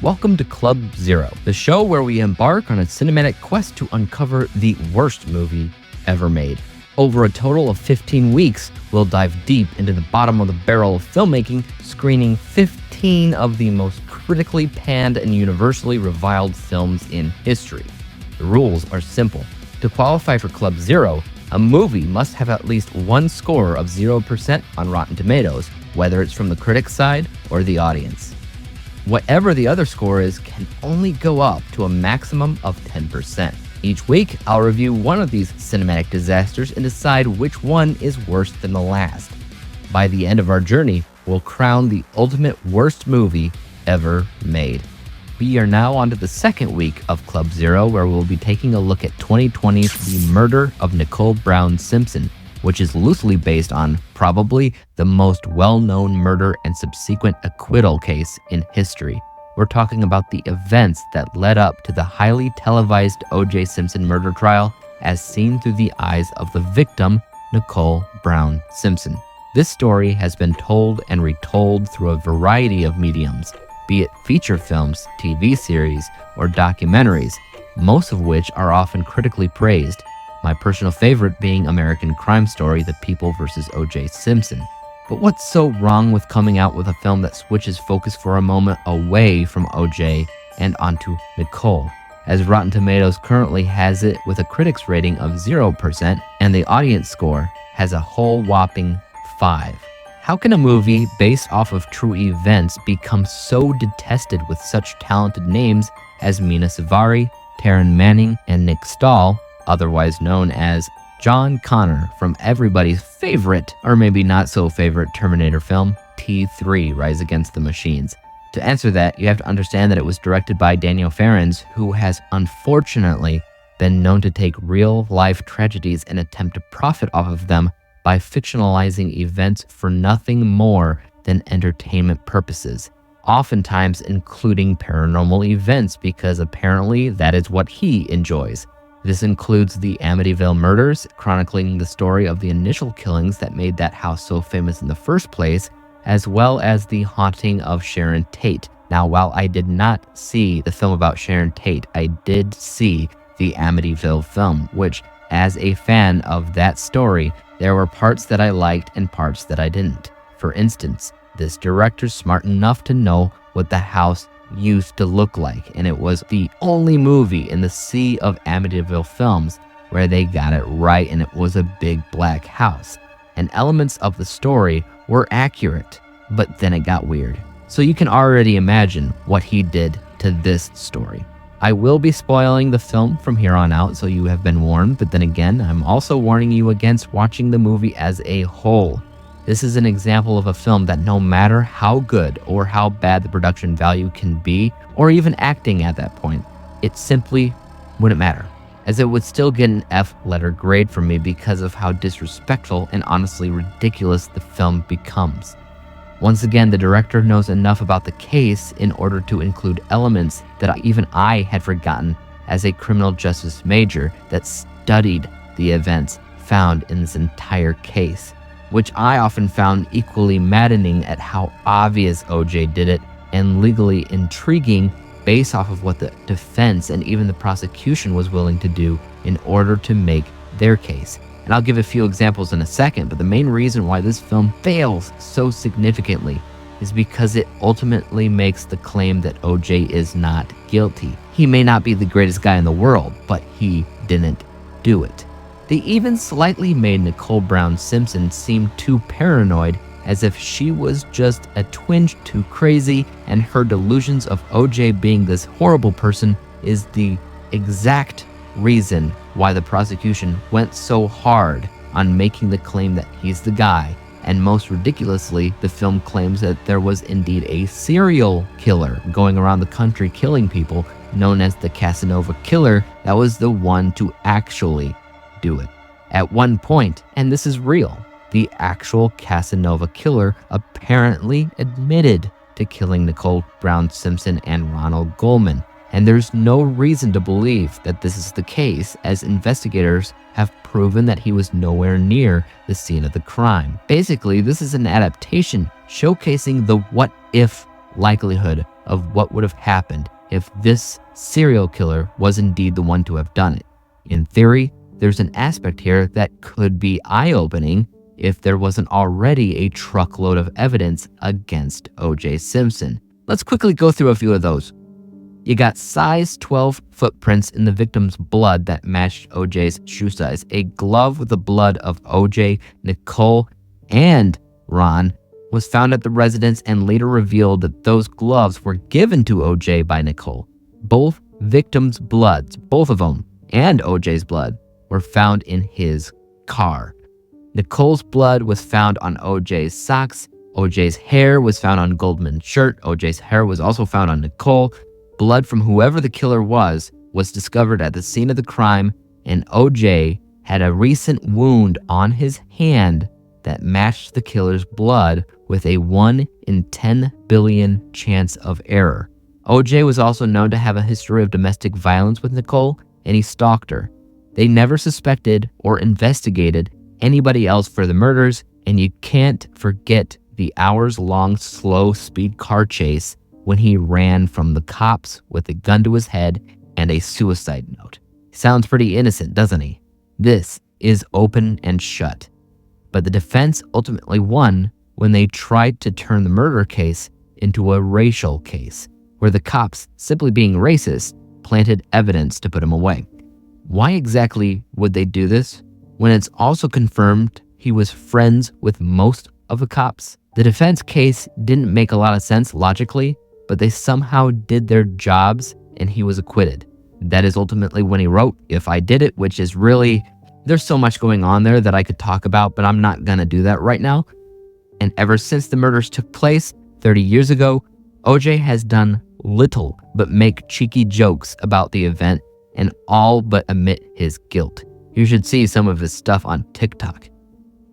Welcome to Club Zero, the show where we embark on a cinematic quest to uncover the worst movie ever made. Over a total of 15 weeks, we'll dive deep into the bottom of the barrel of filmmaking, screening 15 of the most critically panned and universally reviled films in history. The rules are simple. To qualify for Club Zero, a movie must have at least one score of 0% on Rotten Tomatoes, whether it's from the critic side or the audience. Whatever the other score is can only go up to a maximum of 10%. Each week, I'll review one of these cinematic disasters and decide which one is worse than the last. By the end of our journey, we'll crown the ultimate worst movie ever made. We are now on to the second week of Club Zero, where we'll be taking a look at 2020's The Murder of Nicole Brown Simpson, which is loosely based on probably the most well-known murder and subsequent acquittal case in history. We're talking about the events that led up to the highly televised O.J. Simpson murder trial as seen through the eyes of the victim, Nicole Brown Simpson. This story has been told and retold through a variety of mediums, be it feature films, TV series, or documentaries, most of which are often critically praised. My personal favorite being American Crime Story, The People vs. O.J. Simpson. But what's so wrong with coming out with a film that switches focus for a moment away from O.J. and onto Nicole, as Rotten Tomatoes currently has it with a critics rating of 0% and the audience score has a whole whopping 5. How can a movie based off of true events become so detested with such talented names as Mena Suvari, Taryn Manning, and Nick Stahl, otherwise known as John Connor from everybody's favorite, or maybe not so favorite, Terminator film, T3 Rise Against the Machines? To answer that, you have to understand that it was directed by Daniel Farrands, who has unfortunately been known to take real-life tragedies and attempt to profit off of them by fictionalizing events for nothing more than entertainment purposes, oftentimes including paranormal events, because apparently that is what he enjoys. This includes the Amityville murders, chronicling the story of the initial killings that made that house so famous in the first place, as well as the haunting of Sharon Tate. Now, while I did not see the film about Sharon Tate, I did see the Amityville film, which, as a fan of that story, there were parts that I liked and parts that I didn't. For instance, this director's smart enough to know what the house used to look like, and it was the only movie in the sea of Amityville films where they got it right, and it was a big black house. And elements of the story were accurate, but then it got weird. So you can already imagine what he did to this story. I will be spoiling the film from here on out, so you have been warned, but then again, I'm also warning you against watching the movie as a whole. This is an example of a film that no matter how good or how bad the production value can be, or even acting at that point, it simply wouldn't matter, as it would still get an F letter grade from me because of how disrespectful and honestly ridiculous the film becomes. Once again, the director knows enough about the case in order to include elements that even I had forgotten as a criminal justice major that studied the events found in this entire case, which I often found equally maddening at how obvious OJ did it and legally intriguing based off of what the defense and even the prosecution was willing to do in order to make their case. And I'll give a few examples in a second, but the main reason why this film fails so significantly is because it ultimately makes the claim that OJ is not guilty. He may not be the greatest guy in the world, but he didn't do it. They even slightly made Nicole Brown Simpson seem too paranoid, as if she was just a twinge too crazy, and her delusions of OJ being this horrible person is the exact reason why the prosecution went so hard on making the claim that he's the guy. And most ridiculously, the film claims that there was indeed a serial killer going around the country killing people, known as the Casanova Killer, that was the one to actually do it. At one point, and this is real, the actual Casanova Killer apparently admitted to killing Nicole Brown Simpson and Ronald Goldman. And there's no reason to believe that this is the case, as investigators have proven that he was nowhere near the scene of the crime. Basically, this is an adaptation showcasing the what-if likelihood of what would have happened if this serial killer was indeed the one to have done it. In theory, there's an aspect here that could be eye-opening if there wasn't already a truckload of evidence against O.J. Simpson. Let's quickly go through a few of those. You got size 12 footprints in the victim's blood that matched O.J.'s shoe size, a glove with the blood of O.J., Nicole, and Ron was found at the residence and later revealed that those gloves were given to O.J. by Nicole. Both victims' bloods, both of them, and O.J.'s blood, were found in his car. Nicole's blood was found on O.J.'s socks. O.J.'s hair was found on Goldman's shirt. O.J.'s hair was also found on Nicole. Blood from whoever the killer was discovered at the scene of the crime, and O.J. had a recent wound on his hand that matched the killer's blood with a 1 in 10 billion chance of error. O.J. was also known to have a history of domestic violence with Nicole, and he stalked her. They never suspected or investigated anybody else for the murders, and you can't forget the hours-long slow speed car chase when he ran from the cops with a gun to his head and a suicide note. Sounds pretty innocent, doesn't he? This is open and shut. But the defense ultimately won when they tried to turn the murder case into a racial case, where the cops, simply being racist, planted evidence to put him away. Why exactly would they do this when it's also confirmed he was friends with most of the cops? The defense case didn't make a lot of sense logically, but they somehow did their jobs and he was acquitted. That is ultimately when he wrote If I Did It, which is really, there's so much going on there that I could talk about, but I'm not gonna do that right now. And ever since the murders took place 30 years ago, O.J. has done little but make cheeky jokes about the event and all but admit his guilt. You should see some of his stuff on TikTok.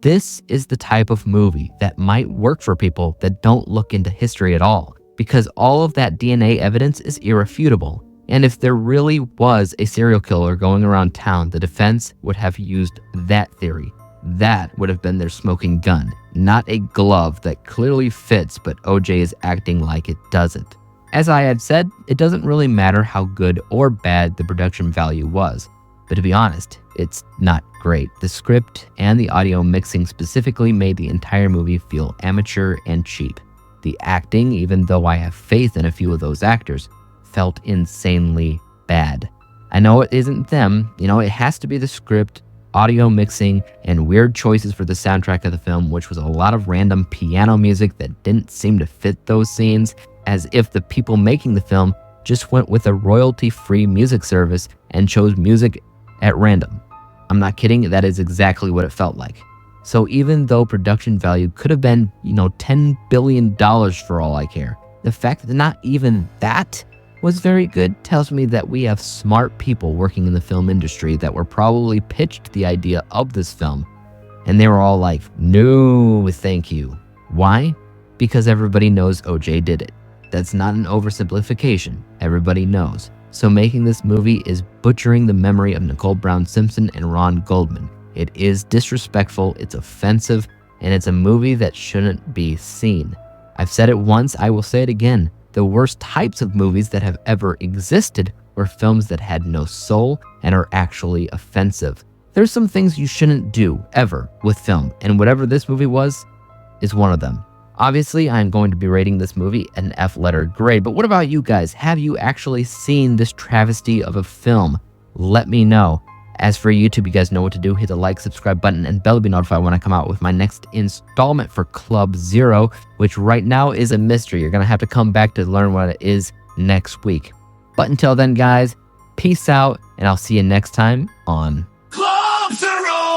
This is the type of movie that might work for people that don't look into history at all, because all of that DNA evidence is irrefutable. And if there really was a serial killer going around town, the defense would have used that theory. That would have been their smoking gun, not a glove that clearly fits, but O.J. is acting like it doesn't. As I had said, it doesn't really matter how good or bad the production value was. But to be honest, it's not great. The script and the audio mixing specifically made the entire movie feel amateur and cheap. The acting, even though I have faith in a few of those actors, felt insanely bad. I know it isn't them, it has to be the script, audio mixing, and weird choices for the soundtrack of the film, which was a lot of random piano music that didn't seem to fit those scenes, as if the people making the film just went with a royalty-free music service and chose music at random. I'm not kidding, that is exactly what it felt like. So even though production value could have been, $10 billion for all I care, the fact that not even that was very good tells me that we have smart people working in the film industry that were probably pitched the idea of this film, and they were all like, no, thank you. Why? Because everybody knows O.J. did it. That's not an oversimplification. Everybody knows. So making this movie is butchering the memory of Nicole Brown Simpson and Ron Goldman. It is disrespectful, it's offensive, and it's a movie that shouldn't be seen. I've said it once, I will say it again. The worst types of movies that have ever existed were films that had no soul and are actually offensive. There's some things you shouldn't do, ever, with film, and whatever this movie was, is one of them. Obviously, I'm going to be rating this movie an F-letter grade, but what about you guys? Have you actually seen this travesty of a film? Let me know. As for YouTube, you guys know what to do. Hit the like, subscribe button, and bell to be notified when I come out with my next installment for Club Zero, which right now is a mystery. You're going to have to come back to learn what it is next week. But until then, guys, peace out, and I'll see you next time on Club Zero!